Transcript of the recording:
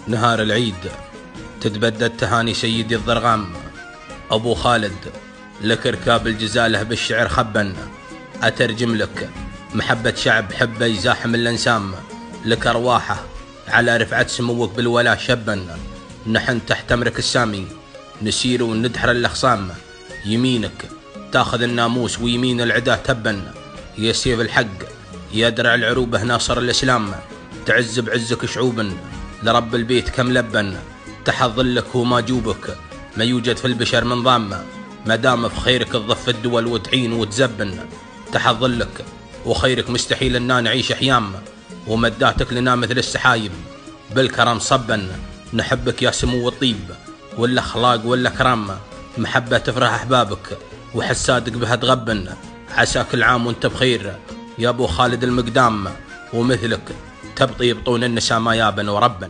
نهار العيد تتبدد تهاني سيدي الضرغام أبو خالد، لك ركاب الجزاله بالشعر خبا، أترجم لك محبة شعب حبه يزاحم الأنسام، لك أرواحه على رفعة سموك بالولا شبا، نحن تحت أمرك السامي نسير وندحر الأخصام، يمينك تاخذ الناموس ويمين العدا تبا، يا سيف الحق يا درع العروبة ناصر الإسلام، تعز بعزك شعوبا لرب البيت كم لبا، تحت ظلك وما جوبك ما يوجد في البشر من ضامة، ما دام في خيرك تضف الدول وتعين وتزبن، تحت ظلك وخيرك مستحيل أننا نعيش أحيام، ومداتك لنا مثل السحايب بالكرم صبا، نحبك يا سمو الطيب والأخلاق والأكرام، محبة تفرح أحبابك وحسادك بها تغبن، عساك العام وانت بخير يا أبو خالد المقدام، ومثلك تبطي بطون النساء ما يابن وربا.